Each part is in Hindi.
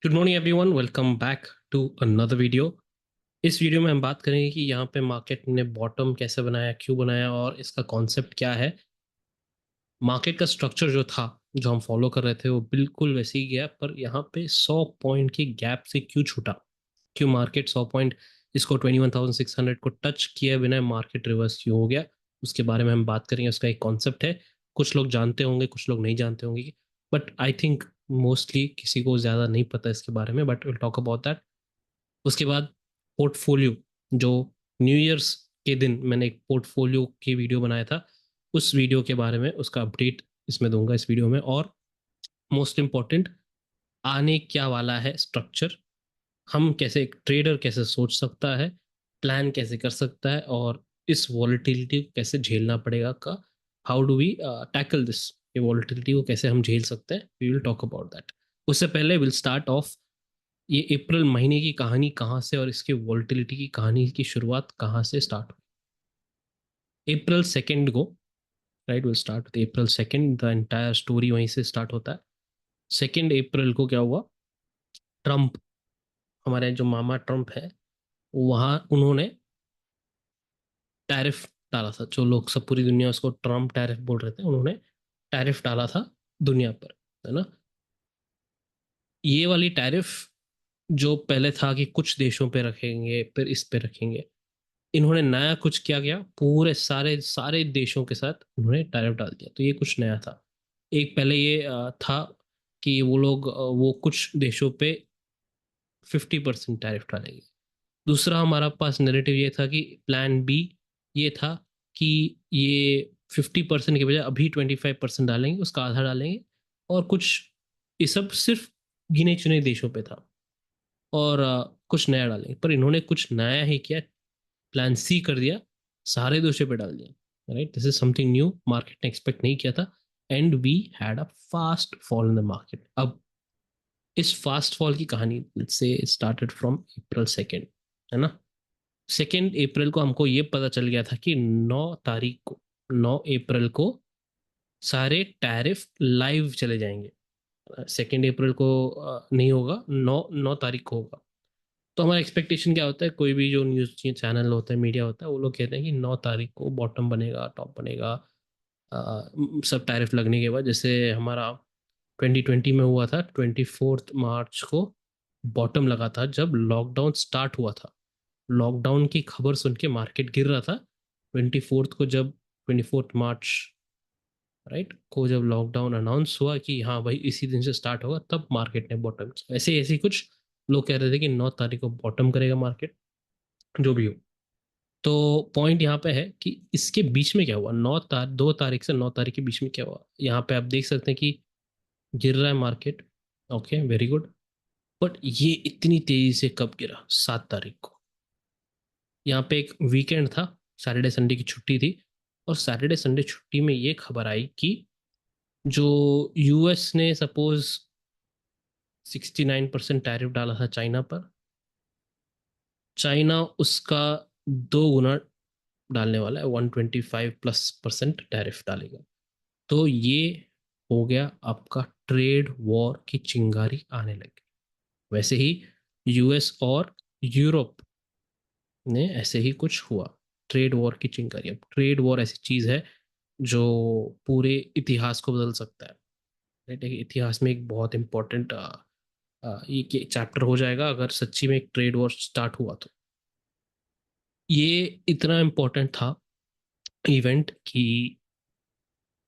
Good morning everyone, welcome back to another video. इस वीडियो में हम बात करेंगे कि यहाँ पे मार्केट ने बॉटम कैसे बनाया, क्यों बनाया और इसका कॉन्सेप्ट क्या है। मार्केट का स्ट्रक्चर जो था, जो हम फॉलो कर रहे थे, वो बिल्कुल वैसे ही गया, पर यहाँ पे 100 पॉइंट के गैप से क्यों छूटा, क्यों मार्केट 100 पॉइंट, इसको 21,600 को टच किए बिना मार्केट रिवर्स क्यों हो गया, उसके बारे में हम बात करेंगे। उसका एक कॉन्सेप्ट है, कुछ लोग जानते होंगे, कुछ लोग नहीं जानते होंगे, बट आई थिंक मोस्टली किसी को ज़्यादा नहीं पता इसके बारे में, but will talk about that. उसके बाद पोर्टफोलियो, जो न्यू ईयर्स के दिन मैंने एक पोर्टफोलियो की वीडियो बनाया था, उस वीडियो के बारे में, उसका अपडेट इसमें दूंगा इस वीडियो में। और मोस्ट इम्पॉर्टेंट, आने क्या वाला है स्ट्रक्चर, हम कैसे, एक ट्रेडर कैसे सोच सकता है, प्लान कैसे कर सकता है, और इस वॉलिटिलिटी को कैसे झेलना पड़ेगा का, how do we tackle this, ये वॉलिटिलिटी को कैसे हम झेल सकते हैं, we will talk about that. उससे पहले विल स्टार्ट ऑफ ये अप्रैल महीने की कहानी कहाँ से और इसके वॉलिटिलिटी की कहानी की शुरुआत कहाँ से स्टार्ट हुई। अप्रैल 2 को, right, will start with April 2, the entire story वहीं से स्टार्ट होता है। 2 अप्रैल को क्या हुआ, ट्रम्प, हमारे जो मामा ट्रम्प है, वहाँ उन्होंने टैरिफ डाला था। जो लोग सब, पूरी दुनिया उसको ट्रम्प टैरिफ बोल रहे थे, उन्होंने टैरिफ डाला था दुनिया पर, है ना। ये वाली टैरिफ, जो पहले था कि कुछ देशों पे रखेंगे फिर इस पे रखेंगे, इन्होंने नया कुछ क्या किया, पूरे सारे सारे देशों के साथ उन्होंने टैरिफ डाल दिया। तो ये कुछ नया था। एक पहले ये था कि वो लोग वो कुछ देशों पे 50% टैरिफ डालेंगे। दूसरा हमारा पास नैरेटिव ये था कि प्लान बी ये था कि ये 50% के बजाय अभी 25% डालेंगे, उसका आधा डालेंगे, और कुछ, ये सब सिर्फ गिने चुने देशों पे था, और कुछ नया डालेंगे। पर इन्होंने कुछ नया ही किया, प्लान सी कर दिया, सारे दोषों पे डाल दिया। Right, this is something new, market ने एक्सपेक्ट नहीं किया था, and we had a fast fall in the market. अब इस फास्ट फॉल की कहानी से स्टार्टेड फ्रॉम अप्रैल 2, है ना। 2 अप्रैल को हमको ये पता चल गया था कि 9 तारीख को, 9 अप्रैल को सारे टैरिफ लाइव चले जाएंगे। 2 अप्रैल को नहीं होगा, 9 तारीख को होगा। तो हमारा एक्सपेक्टेशन क्या होता है, कोई भी जो न्यूज़ चैनल होता है, मीडिया होता है, वो लोग कहते हैं कि 9 तारीख को बॉटम बनेगा, टॉप बनेगा। सब टैरिफ लगने के बाद, जैसे हमारा 2020 में हुआ था, 24 मार्च को बॉटम लगा था जब लॉकडाउन स्टार्ट हुआ था। लॉकडाउन की खबर सुन के मार्केट गिर रहा था। 24 को जब, 24 मार्च, राइट, को जब लॉकडाउन अनाउंस हुआ कि हाँ भाई इसी दिन से स्टार्ट होगा, तब मार्केट ने बॉटम किया। ऐसे ऐसे कुछ लोग कह रहे थे कि 9 तारीख को बॉटम करेगा मार्केट, जो भी हो। तो पॉइंट यहाँ पे है कि इसके बीच में क्या हुआ, 2 तारीख से 9 तारीख के बीच में क्या हुआ। यहाँ पे आप देख सकते हैं कि गिर रहा है market, okay, very good. But ये इतनी तेजी से कब गिरा, 7 तारीख को। यहाँ पे एक वीकेंड था, सैटरडे संडे की छुट्टी थी, और सैटरडे संडे छुट्टी में ये खबर आई कि जो यूएस ने सपोज 69% टैरिफ डाला था चाइना पर, चाइना उसका 2 गुना डालने वाला है, 125+% टैरिफ डालेगा। तो ये हो गया आपका ट्रेड वॉर की चिंगारी आने लगी। वैसे ही यूएस और यूरोप ने ऐसे ही कुछ हुआ, ट्रेड वॉर की चिंगारी। अब ट्रेड वॉर ऐसी चीज है जो पूरे इतिहास को बदल सकता है। राइट, इतिहास में एक बहुत इंपॉर्टेंट ये चैप्टर हो जाएगा अगर सच्ची में एक ट्रेड वॉर स्टार्ट हुआ तो। ये इतना इम्पोर्टेंट था इवेंट कि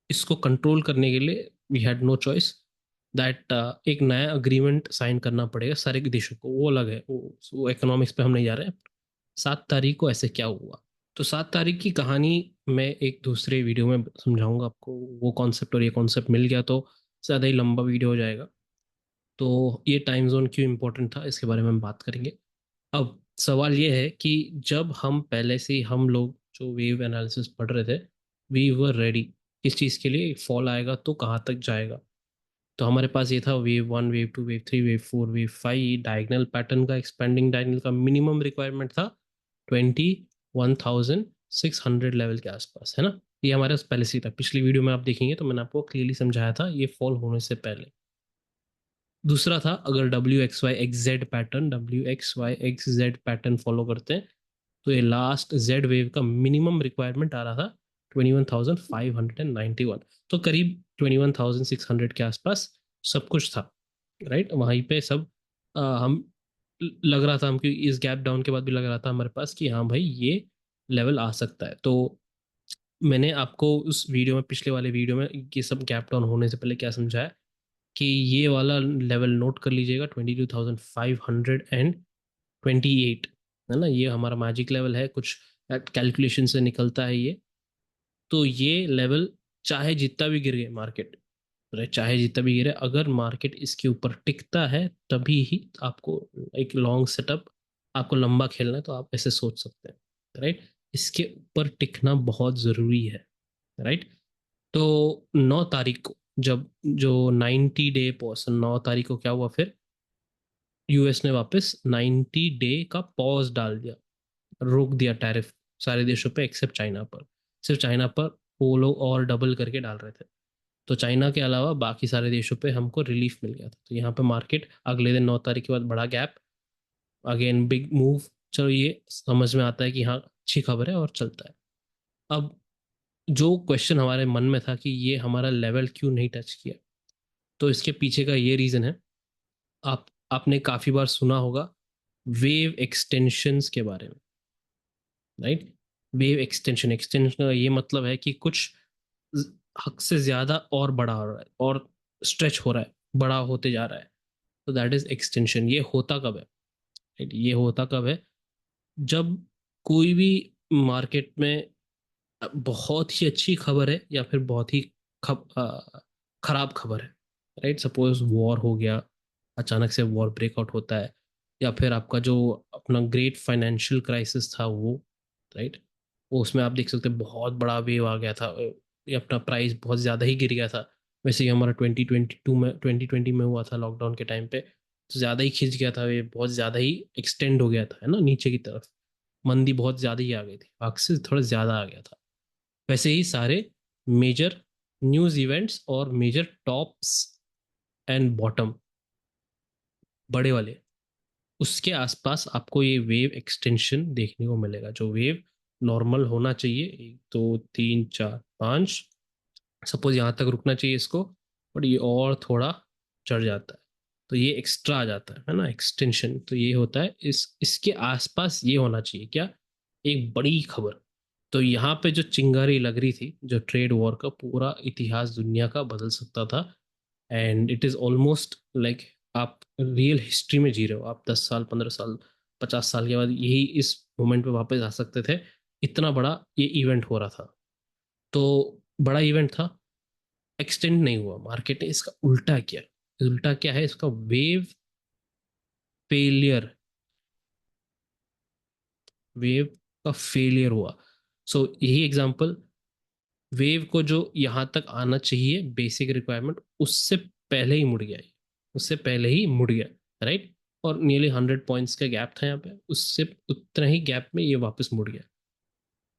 इसको कंट्रोल करने के लिए we had no choice that, एक नया अग्रीमेंट साइन करना पड़ेगा सारे देशों को। वो अलग है, वो इकोनॉमिक्स पे हम नहीं जा रहे हैं। 7 तारीख को ऐसे क्या हुआ, तो 7 तारीख की कहानी मैं एक दूसरे वीडियो में समझाऊंगा आपको। वो कॉन्सेप्ट और ये कॉन्सेप्ट मिल गया तो ज़्यादा ही लंबा वीडियो हो जाएगा। तो ये टाइम जोन क्यों इम्पोर्टेंट था, इसके बारे में हम बात करेंगे। अब सवाल ये है कि जब हम पहले से ही, हम लोग जो वेव एनालिसिस पढ़ रहे थे, वी वर रेडी इस चीज़ के लिए, फॉल आएगा तो कहाँ तक जाएगा। तो हमारे पास ये था, wave 1, wave 2, wave 3, wave 4, wave 5, diagonal pattern का, एक्सपेंडिंग डायगनल का मिनिमम रिक्वायरमेंट था 21,600 लेवल के आसपास, है ना। ये हमारे पास पहले से ही था, पिछली वीडियो में आप देखेंगे तो मैंने आपको क्लियरली समझाया था ये फॉल होने से पहले। दूसरा था अगर WXY XZ पैटर्न फॉलो करते हैं तो ये लास्ट जेड वेव का मिनिमम रिक्वायरमेंट आ रहा था 21,591। तो करीब 21,600 के आसपास सब कुछ था, राइट। वहीं पे सब हम लग रहा था हमको इस गैप डाउन के बाद भी लग रहा था हमारे पास कि हाँ भाई ये लेवल आ सकता है। तो मैंने आपको उस वीडियो में, पिछले वाले वीडियो में, ये सब गैप डाउन होने से पहले क्या समझाया कि ये वाला लेवल नोट कर लीजिएगा 22,528, है ना। ये हमारा मैजिक लेवल है, कुछ कैलकुलेशन से निकलता है ये। तो ये लेवल चाहे जितना भी गिर गए मार्केट, राइट, चाहे जितना भी गिरे, अगर मार्केट इसके ऊपर टिकता है तभी ही आपको एक लॉन्ग सेटअप, आपको लंबा खेलना है तो आप ऐसे सोच सकते हैं, राइट। इसके ऊपर टिकना बहुत जरूरी है, राइट। तो 9 तारीख को जब जो 90 डे पॉज, 9 तारीख को क्या हुआ फिर, यूएस ने वापस 90 डे का पॉज डाल दिया, रोक दिया टैरिफ सारे देशों पे एक्सेप्ट चाइना पर। सिर्फ चाइना पर वो लोग और डबल करके डाल रहे थे। तो चाइना के अलावा बाकी सारे देशों पे हमको रिलीफ मिल गया था। तो यहाँ पे मार्केट अगले दिन 9 तारीख के बाद बड़ा गैप, अगेन बिग मूव। चलो ये समझ में आता है कि हाँ अच्छी खबर है और चलता है। अब जो क्वेश्चन हमारे मन में था कि ये हमारा लेवल क्यों नहीं टच किया, तो इसके पीछे का ये रीज़न है। आपने काफ़ी बार सुना होगा वेव एक्सटेंशंस के बारे में, राइट। वेव एक्सटेंशन, एक्सटेंशन का ये मतलब है कि कुछ हद से ज़्यादा और बड़ा हो रहा है और स्ट्रेच हो रहा है, बड़ा होते जा रहा है। तो दैट इज एक्सटेंशन। ये होता कब है, राइट, ये होता कब है, जब कोई भी मार्केट में बहुत ही अच्छी खबर है या फिर बहुत ही खराब खबर है, राइट। सपोज वॉर हो गया, अचानक से वॉर ब्रेकआउट होता है, या फिर आपका जो अपना ग्रेट फाइनेंशियल क्राइसिस था वो, राइट, वो उसमें आप देख सकते हैं बहुत बड़ा वेव आ गया था, ये अपना प्राइस बहुत ज़्यादा ही गिर गया था। वैसे ही हमारा 2020 में हुआ था लॉकडाउन के टाइम पे, तो ज़्यादा ही खिंच गया था, ये बहुत ज़्यादा ही एक्सटेंड हो गया था, है ना, नीचे की तरफ। मंदी बहुत ज़्यादा ही आ गई थी, भाग से थोड़ा ज़्यादा आ गया था। वैसे ही सारे मेजर न्यूज़ इवेंट्स और मेजर टॉप्स एंड बॉटम, बड़े वाले, उसके आसपास आपको ये वेव एक्सटेंशन देखने को मिलेगा। जो वेव नॉर्मल होना चाहिए 1 2 3 4 5, सपोज यहाँ तक रुकना चाहिए इसको, बट ये और थोड़ा चढ़ जाता है, तो ये एक्स्ट्रा आ जाता है ना, एक्सटेंशन। तो ये होता है इसके आसपास ये होना चाहिए क्या, एक बड़ी खबर। तो यहाँ पे जो चिंगारी लग रही थी, जो ट्रेड वॉर का पूरा इतिहास दुनिया का बदल सकता था, and it is almost like आप रियल हिस्ट्री में जी रहे हो। आप 10 साल, 15 साल, 50 साल के बाद यही इस मोमेंट पे वापस आ सकते थे, इतना बड़ा ये इवेंट हो रहा था। तो बड़ा इवेंट था, एक्सटेंड नहीं हुआ, मार्केट ने इसका उल्टा किया। उल्टा क्या है इसका, वेव फेलियर, वेव का फेलियर हुआ। सो यही एग्जांपल, वेव को जो यहाँ तक आना चाहिए बेसिक रिक्वायरमेंट, उससे पहले ही मुड़ गया ये, उससे पहले ही मुड़ गया, राइट। और नियरली 100 पॉइंट्स का गैप था यहाँ पे, उससे उतना ही गैप में ये वापस मुड़ गया।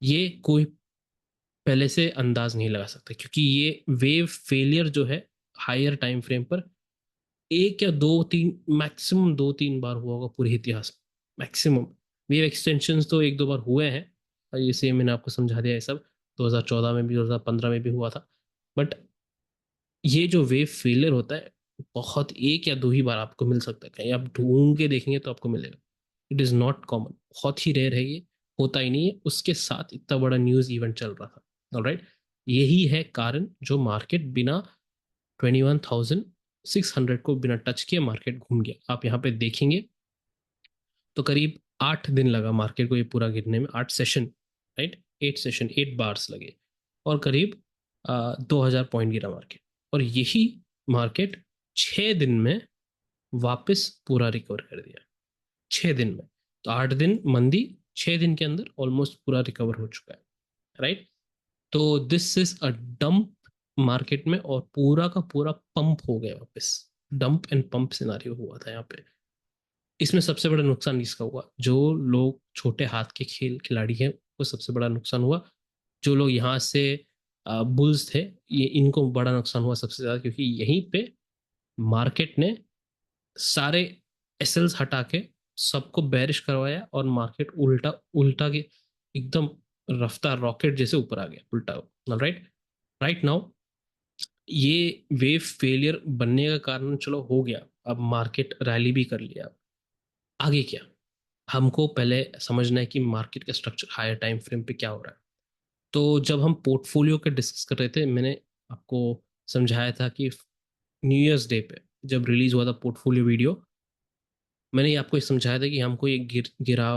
ये कोई पहले से अंदाज नहीं लगा सकता, क्योंकि ये वेव फेलियर जो है हायर टाइम फ्रेम पर एक या दो तीन, मैक्सिमम 2 3 बार हुआ होगा पूरे इतिहास में, मैक्सिमम। वेव एक्सटेंशंस तो 1 2 बार हुए हैं, और ये सेम मैंने आपको समझा दिया, ये सब 2014 में भी, 2015 में भी हुआ था। बट ये जो वेव फेलियर होता है, बहुत एक या दो ही बार आपको मिल सकता है, कहीं आप ढूंढ के देखेंगे तो आपको मिलेगा। इट इज़ नॉट कॉमन, बहुत ही रेयर है ये, होता ही नहीं है। उसके साथ इतना बड़ा न्यूज़ इवेंट चल रहा था, ऑलराइट। यही है कारण जो मार्केट बिना 21,600 को बिना टच किए मार्केट घूम गया। आप यहाँ पे देखेंगे तो करीब 8 दिन लगा मार्केट को ये पूरा गिरने में, 8 सेशन, राइट, 8 सेशन, 8 बार्स लगे, और करीब 2,000 पॉइंट गिरा मार्केट। और यही मार्केट 6 दिन में वापस पूरा रिकवर कर दिया, 6 दिन में। तो 8 दिन मंदी, 6 दिन के अंदर ऑलमोस्ट पूरा रिकवर हो चुका है, राइट। तो this is a dump market में, और पूरा का पूरा पंप हो गया वापस। डंप एंड पंप सिनारियो हुआ था यहाँ पे। इसमें सबसे बड़ा नुकसान इसका हुआ, जो लोग छोटे हाथ के खेल खिलाड़ी हैं वो सबसे बड़ा नुकसान हुआ। जो लोग यहाँ से बुल्स थे, ये इनको बड़ा नुकसान हुआ सबसे ज्यादा, क्योंकि यहीं पे मार्केट ने सारे एसएल्स हटा के सबको बेरिश करवाया और मार्केट उल्टा उल्टा के एकदम रफ्तार रॉकेट जैसे ऊपर आ गया उल्टा। राइट। राइट नाउ ये वेव फेलियर बनने का कारण चलो हो गया, अब मार्केट रैली भी कर लिया, आगे क्या? हमको पहले समझना है कि मार्केट का स्ट्रक्चर हायर टाइम फ्रेम पे क्या हो रहा है। तो जब हम पोर्टफोलियो के डिस्कस कर रहे थे, मैंने आपको समझाया था कि न्यू ईयर्स डे पे जब रिलीज हुआ था पोर्टफोलियो वीडियो, मैंने ये आपको ये समझाया था कि हमको ये गिरा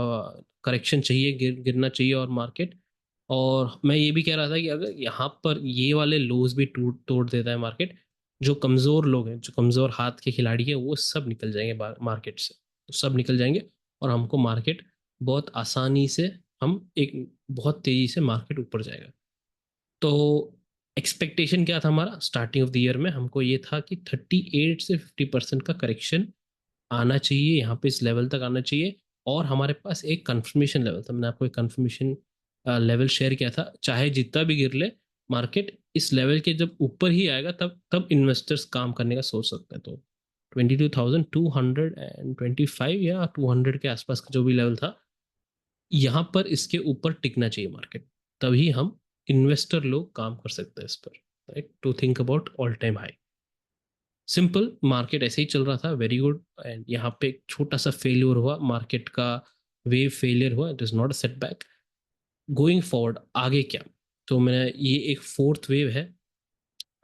करेक्शन चाहिए, गिरना चाहिए और मार्केट। और मैं ये भी कह रहा था कि अगर यहाँ पर ये वाले लोज भी टूट तोड़ देता है मार्केट, जो कमज़ोर लोग हैं, जो कमज़ोर हाथ के खिलाड़ी हैं, वो सब निकल जाएंगे मार्केट से। तो सब निकल जाएंगे और हमको मार्केट बहुत आसानी से, हम एक बहुत तेज़ी से मार्केट ऊपर जाएगा। तो एक्सपेक्टेशन क्या था हमारा स्टार्टिंग ऑफ द ईयर में? हमको ये था कि 38 से 50% का करेक्शन आना चाहिए, यहाँ पे इस लेवल तक आना चाहिए। और हमारे पास एक कंफर्मेशन लेवल था, मैंने आपको एक कंफर्मेशन लेवल शेयर किया था, चाहे जितना भी गिर ले मार्केट, इस लेवल के जब ऊपर ही आएगा तब तब इन्वेस्टर्स काम करने का सोच सकते हैं। तो 22,225 या 200 के आसपास का जो भी लेवल था, यहाँ पर इसके ऊपर टिकना चाहिए मार्केट, तभी हम इन्वेस्टर लोग काम कर सकते हैं इस पर। Right, to think about all time high. Simple, market ऐसे ही चल रहा था, वेरी गुड। एंड यहाँ पे एक छोटा सा फेलियर हुआ मार्केट का, वेव फेलियर हुआ, it is not a setback. Going forward आगे क्या? तो मैंने ये एक फोर्थ वेव है,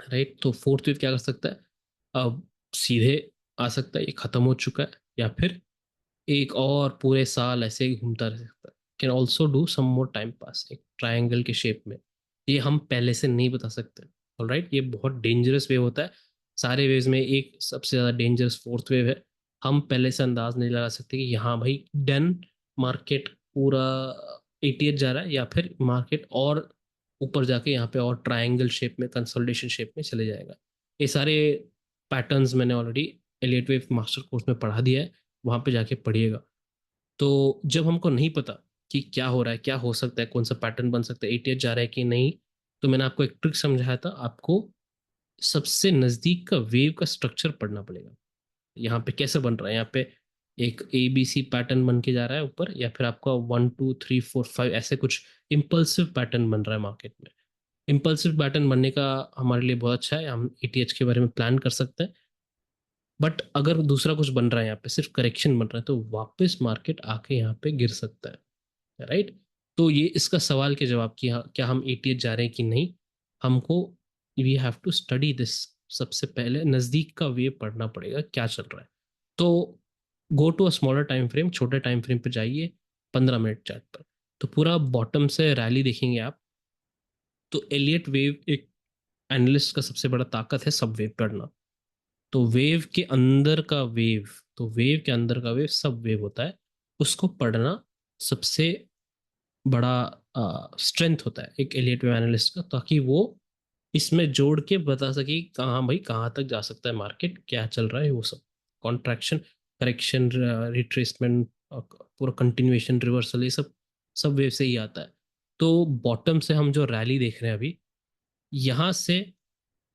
राइट। तो फोर्थ वेव क्या कर सकता है? अब सीधे आ सकता है, ये खत्म हो चुका है, या फिर एक और पूरे साल ऐसे ही घूमता रह सकता है। Can also do some more time pass एक ट्रायंगल के शेप में। ये हम पहले से नहीं बता सकते। ऑलराइट, ये बहुत डेंजरस वेव होता है। सारे वेव्स में एक सबसे ज़्यादा डेंजरस फोर्थ वेव है। हम पहले से अंदाज नहीं लगा सकते कि यहाँ भाई डन, मार्केट पूरा 88 जा रहा है, या फिर मार्केट और ऊपर जाके यहाँ पे और ट्रायंगल शेप में, कंसोलिडेशन शेप में चले जाएगा। ये सारे पैटर्न्स मैंने already Elliott wave master course में पढ़ा दिया है, वहां पे जाके पढ़िएगा। तो जब हमको नहीं पता कि क्या हो रहा है, क्या हो सकता है, कौन सा पैटर्न बन सकता है, एटीएच जा रहा है कि नहीं, तो मैंने आपको एक ट्रिक समझाया था, आपको सबसे नजदीक का वेव का स्ट्रक्चर पढ़ना पड़ेगा। यहाँ पे कैसे बन रहा है, यहाँ पे एक ए बी सी पैटर्न बन के जा रहा है ऊपर, या फिर आपका 1 2 3 4 5 ऐसे कुछ इम्पल्सिव पैटर्न बन रहा है मार्केट में। इम्पल्सिव पैटर्न बनने का हमारे लिए बहुत अच्छा है, हम एटीएच के बारे में प्लान कर सकते हैं। बट अगर दूसरा कुछ बन रहा है, यहाँ पे सिर्फ करेक्शन बन रहा है, तो वापस मार्केट आके यहाँ पे गिर सकता है। राइट। तो ये इसका सवाल के जवाब कि हाँ क्या हम एटीएच जा रहे हैं कि नहीं, हमको we have to study this. सबसे पहले नजदीक का वेव पढ़ना पड़ेगा क्या चल रहा है। तो go to a smaller time frame, छोटे टाइम फ्रेम पे जाइए, 15 मिनट चार्ट पर। तो पूरा बॉटम से रैली देखेंगे आप। तो एलियट वेव एक एनालिस्ट का सबसे बड़ा ताकत है सब वेव पढ़ना। तो वेव के अंदर का वेव, तो वेव के अंदर का वेव सब वेव होता है, उसको पढ़ना सबसे बड़ा स्ट्रेंथ होता है एक एलियट वेव एनालिस्ट का, ताकि वो इसमें जोड़ के बता सके कि कहाँ भाई कहाँ तक जा सकता है मार्केट, क्या चल रहा है, वो सब कॉन्ट्रैक्शन, करेक्शन, रिट्रेसमेंट, पूरा कंटिन्यूएशन, रिवर्सल, ये सब सब वेव से ही आता है। तो बॉटम से हम जो रैली देख रहे हैं अभी, यहाँ से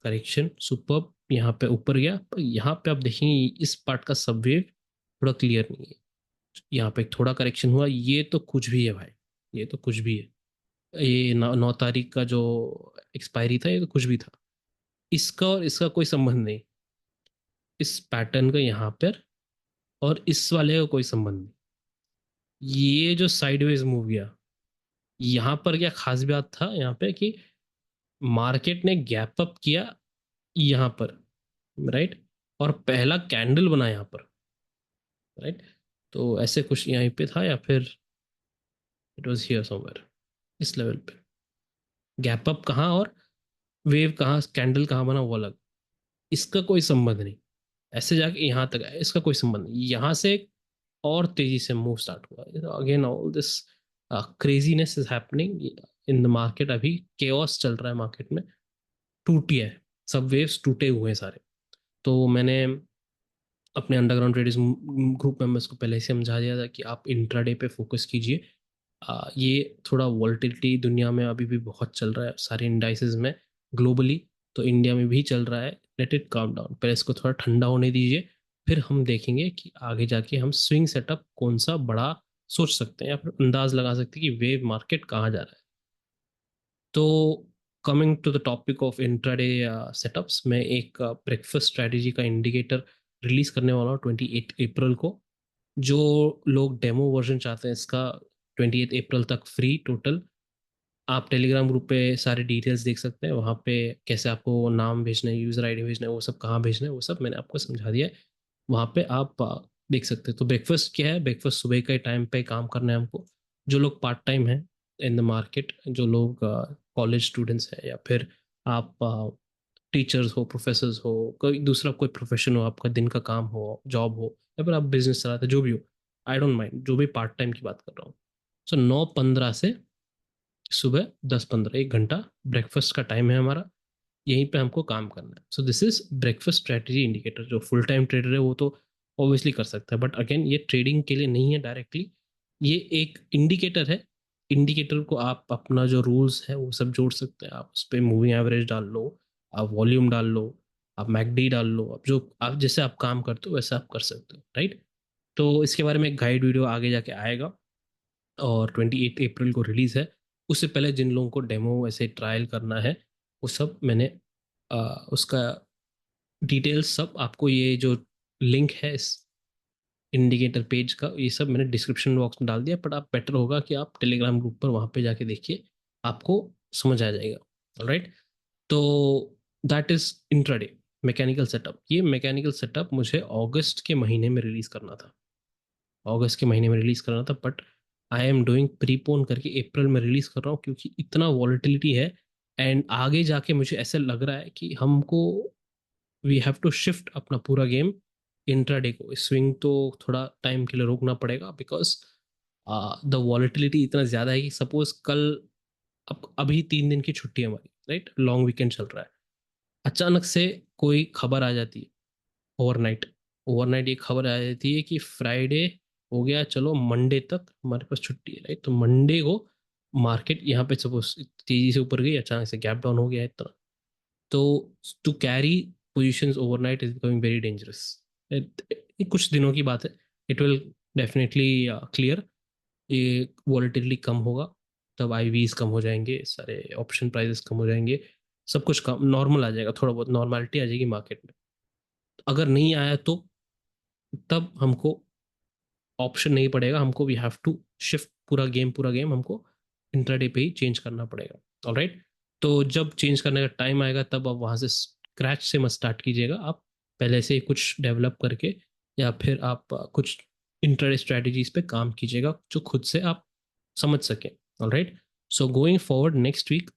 करेक्शन सुपर, यहाँ पे ऊपर गया, पर यहाँ पे आप देखेंगे इस पार्ट का सब वेव थोड़ा क्लियर नहीं है। यहाँ पे एक थोड़ा करेक्शन हुआ, ये तो कुछ भी है भाई, ये तो कुछ भी है। ये 9 तारीख का जो एक्सपायरी था, ये तो कुछ भी था। इसका और इसका कोई संबंध नहीं, इस पैटर्न का यहाँ पर और इस वाले का कोई संबंध नहीं। ये जो साइडवेज मूव गया, यहाँ पर क्या खास बात था यहाँ पे कि मार्केट ने गैप अप किया यहाँ पर, राइट, और पहला कैंडल बना यहाँ पर, राइट। तो ऐसे कुछ यहीं पे था, या फिर इट वाज हियर समवेयर, इस लेवल पे गैप अप कहाँ और वेव कहाँ, कैंडल कहाँ बना, वो अलग, इसका कोई संबंध नहीं। ऐसे जाके यहाँ तक आया, इसका कोई संबंध नहीं, यहाँ से और तेजी से मूव स्टार्ट हुआ। Again all this craziness is happening in the market, अभी केओस चल रहा है मार्केट में, टूटिया है, सब वेव्स टूटे हुए हैं सारे। तो मैंने अपने अंडरग्राउंड ट्रेडर्स ग्रुप मेंबर्स को पहले से समझा दिया था कि आप इंट्राडे पे फोकस कीजिए। ये थोड़ा वॉल्टिलिटी दुनिया में अभी भी बहुत चल रहा है, सारे इंडाइसेस में ग्लोबली, तो इंडिया में भी चल रहा है। लेट इट काम डाउन, पहले इसको थोड़ा ठंडा होने दीजिए, फिर हम देखेंगे कि आगे जाके हम स्विंग सेटअप कौन सा बड़ा सोच सकते हैं या फिर अंदाज लगा सकते हैं कि वेव मार्केट कहाँ जा रहा है। तो coming to the topic of intraday setups, मैं एक ब्रेकफास्ट स्ट्रेटजी का इंडिकेटर रिलीज करने वाला हूँ 28 अप्रैल को। जो लोग डेमो वर्जन चाहते हैं इसका, 28 अप्रैल तक फ्री टोटल। आप टेलीग्राम ग्रुप पे सारे डिटेल्स देख सकते हैं, वहाँ पे कैसे आपको नाम भेजना है, यूज़र आईडी भेजना है, वो सब कहाँ भेजना है, वो सब मैंने आपको समझा दिया है। वहाँ पे आप देख सकते हैं। तो ब्रेकफास्ट क्या है, ब्रेकफास्ट सुबह के टाइम पे काम करना है हमको। जो लोग पार्ट टाइम हैं इन द मार्केट, जो लोग कॉलेज स्टूडेंट्स हैं, या फिर आप टीचर्स हो, प्रोफेसर्स हो, कोई दूसरा कोई प्रोफेशन हो, आपका दिन का काम हो, जॉब हो, या फिर आप बिजनेस चलाते, जो भी हो, आई डोंट माइंड, जो भी पार्ट टाइम की बात कर रहा हूँ। सो 9:15 से सुबह 10:15, 1 घंटा ब्रेकफास्ट का टाइम है हमारा। यहीं पे हमको काम करना है। So this is breakfast strategy indicator. जो फुल टाइम ट्रेडर है वो तो ऑब्वियसली कर सकता है, बट अगेन ये ट्रेडिंग के लिए नहीं है डायरेक्टली, ये एक इंडिकेटर है। इंडिकेटर को आप अपना जो रूल्स है वो सब जोड़ सकते हैं। आप उस पर मूविंग एवरेज डाल लो, आप वॉल्यूम डाल लो, आप मैकडी डाल लो, आप जो आप जैसे आप काम करते हो वैसे आप कर सकते हो, राइट। तो इसके बारे में एक गाइड वीडियो आगे जाके आएगा, और 28 अप्रैल को रिलीज है। उससे पहले जिन लोगों को डेमो ऐसे ट्रायल करना है, वो सब मैंने उसका डिटेल्स सब आपको, ये जो लिंक है इस इंडिकेटर पेज का, ये सब मैंने डिस्क्रिप्शन बॉक्स में डाल दिया। बट आप बेटर होगा कि आप टेलीग्राम ग्रुप पर वहाँ पे जाके देखिए, आपको समझ आ जाएगा। राइट। तो that is intraday mechanical setup. ये मैकेनिकल सेटअप मुझे अगस्त के महीने में रिलीज करना था, अगस्त के महीने में रिलीज करना था, but I am doing prepone करके अप्रैल में रिलीज कर रहा हूँ, क्योंकि इतना वॉलेटिलिटी है। एंड आगे जाके मुझे ऐसे लग रहा है कि हमको वी हैव टू शिफ्ट अपना पूरा गेम इंट्राडे को। स्विंग तो थोड़ा टाइम के लिए रोकना पड़ेगा, बिकॉज द वॉलेटिलिटी इतना ज़्यादा है कि सपोज कल, अब अभी 3 दिन की छुट्टी है हमारी, राइट, लॉन्ग वीकेंड चल रहा है, अचानक से कोई खबर आ जाती है, ओवरनाइट, ओवरनाइट ये खबर आ जाती है कि फ्राइडे हो गया, चलो मंडे तक हमारे पास छुट्टी है, राइट। तो मंडे को मार्केट यहाँ पे सपोज तेजी से ऊपर गई, अचानक से गैप डाउन हो गया है इतना। तो to carry positions overnight is becoming very dangerous. कुछ दिनों की बात है, इट विल डेफिनेटली क्लियर। ये वॉलेटिलिटी कम होगा, तब आईवीज कम हो जाएंगे, सारे ऑप्शन प्राइसेस कम हो जाएंगे, सब कुछ कम नॉर्मल आ जाएगा, थोड़ा बहुत नॉर्मलिटी आ जाएगी मार्केट में। अगर नहीं आया तो तब हमको ऑप्शन नहीं पड़ेगा, हमको वी हैव टू शिफ्ट पूरा गेम हमको इंट्राडे पे ही चेंज करना पड़ेगा। ऑलराइट। तो जब चेंज करने का टाइम आएगा तब आप वहां से स्क्रैच से मत स्टार्ट कीजिएगा, आप पहले से ही कुछ डेवलप करके, या फिर आप कुछ इंट्राडे स्ट्रेटजीज पे काम कीजिएगा जो खुद से आप समझ सकें। Alright. So going forward next week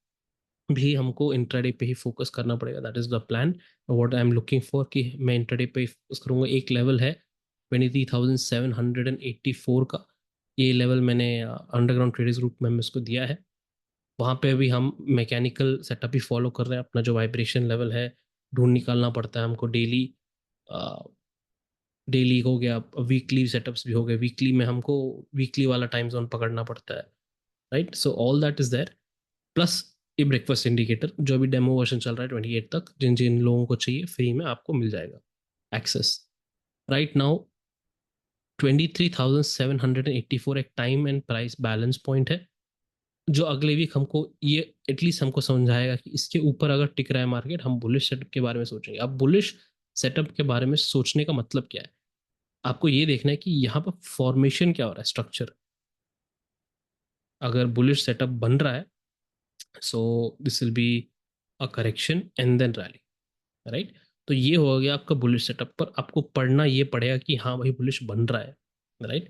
भी हमको इंट्राडे पे ही फोकस करना पड़ेगा, that is the plan. What I am looking for कि मैं इंट्राडे पे ही फोकस करूंगा। एक लेवल है 23,784 का, ये लेवल मैंने अंडरग्राउंड ट्रेडर्स ग्रुप में इसको दिया है। वहाँ पे भी हम मैकेनिकल सेटअप ही फॉलो कर रहे हैं, अपना जो वाइब्रेशन लेवल है ढूंढ निकालना पड़ता है हमको डेली। डेली हो गया, वीकली सेटअप्स भी हो गए, वीकली में हमको वीकली वाला टाइम जोन पकड़ना पड़ता है, right. So all that is there, plus ये ब्रेकफास्ट इंडिकेटर जो अभी डेमो वर्जन चल रहा है 28 तक, जिन जिन लोगों को चाहिए फ्री में आपको मिल जाएगा एक्सेस। राइट नाउ 23,784 एक time and price balance point है, जो अगले वीक हमको ये एटलीस्ट हमको समझाएगा कि इसके ऊपर अगर टिक रहा है मार्केट, हम बुलिश सेटअप के बारे में सोचेंगे। अब बुलिश सेटअप के बारे में सोचने का मतलब क्या है, आपको ये देखना है कि यहाँ पर फॉर्मेशन क्या हो रहा है, स्ट्रक्चर। अगर बुलिश सेटअप बन रहा है, so this will be a correction and then rally, right. तो ये हो गया आपका बुलिश सेटअप, पर आपको पढ़ना ये पड़ेगा कि हाँ भाई बुलिश बन रहा है, राइट।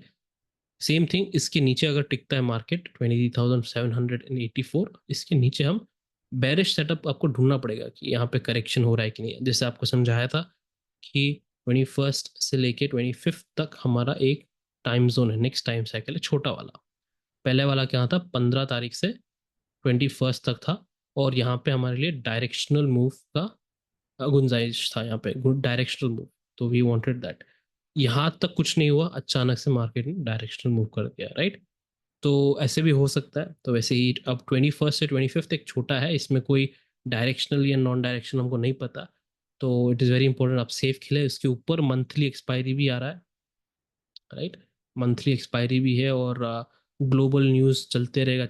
सेम थिंग इसके नीचे अगर टिकता है मार्केट 23,784, इसके नीचे हम बेरिश सेटअप आपको ढूंढना पड़ेगा कि यहाँ पे करेक्शन हो रहा है कि नहीं। जैसे आपको समझाया था कि 21 से लेके 25 तक हमारा एक टाइम जोन है, नेक्स्ट टाइम साइकिल है छोटा वाला। पहले वाला क्या था, 15 तारीख से 21 तक था, और यहाँ पे हमारे लिए डायरेक्शनल मूव का गुंजाइश था, यहाँ पे डायरेक्शनल मूव। तो वी वांटेड दैट। यहाँ तक कुछ नहीं हुआ, अचानक से मार्केट ने डायरेक्शनल मूव कर दिया, राइट। तो ऐसे भी हो सकता है। तो वैसे ही अब 21 से 25 एक छोटा है, इसमें कोई डायरेक्शनल या नॉन डायरेक्शनल हमको नहीं पता। तो इट इज़ वेरी इंपॉर्टेंट आप सेफ खेलें। इसके ऊपर मंथली एक्सपायरी भी आ रहा है, राइट, मंथली एक्सपायरी भी है, और ग्लोबल न्यूज़ चलते रहेगा,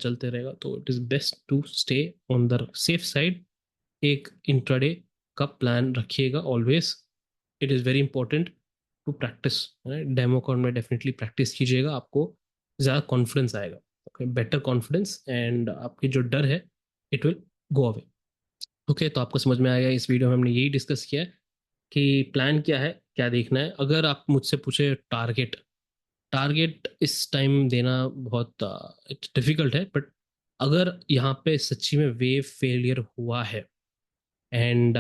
तो it is best to stay on the safe side. एक इंट्राडे का प्लान रखिएगा always. It is very important to practise, demo account में डेफिनेटली प्रैक्टिस कीजिएगा, आपको ज़्यादा कॉन्फिडेंस आएगा, ओके, बेटर कॉन्फिडेंस, एंड आपकी जो डर है it will go away. Okay, तो आपको समझ में आएगा, इस वीडियो में हमने यही डिस्कस किया है कि प्लान क्या है, क्या देखना है। अगर आप मुझसे पूछे टारगेट, टारगेट इस टाइम देना बहुत डिफिकल्ट है, बट अगर यहाँ पे सच्ची में वेव फेलियर हुआ है, and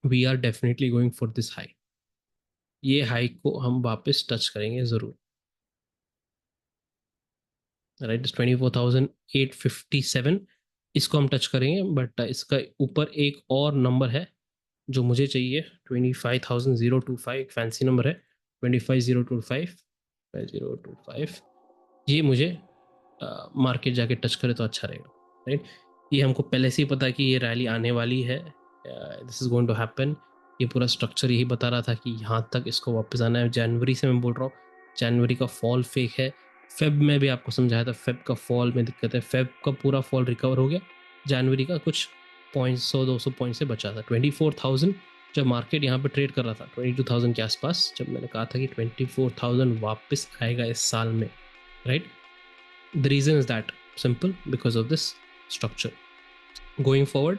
we are definitely going for this high, ये हाई को हम वापस टच करेंगे ज़रूर, राइट, 24,857 इसको हम टच करेंगे, बट इसका ऊपर एक और नंबर है जो मुझे चाहिए, 25,025, एक फैंसी नंबर है, 25,025, ये मुझे मार्केट जाके टच करे तो अच्छा रहेगा, राइट। ये हमको पहले से ही पता है कि ये रैली आने वाली है, this is going to happen. ये पूरा स्ट्रक्चर यही बता रहा था कि यहाँ तक इसको वापस आना है। जनवरी से मैं बोल रहा हूँ, जनवरी का फॉल फेक है। फेब में भी आपको समझाया था, फेब का फॉल में दिक्कत है, फेब का पूरा फॉल रिकवर हो गया, जनवरी का कुछ पॉइंट 100-200 पॉइंट से बचा था। 24,000 जब मार्केट यहाँ पे ट्रेड कर रहा था 22,000 के आसपास, जब मैंने कहा था कि 24,000 वापस आएगा इस साल में, right. The reason is that simple, because of this structure. Going forward,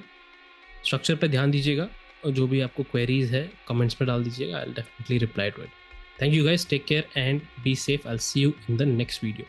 structure पे ध्यान दीजिएगा, और जो भी आपको queries है comments में डाल दीजिएगा, I'll definitely reply to it. Thank you guys, take care and be safe. I'll see you in the next video.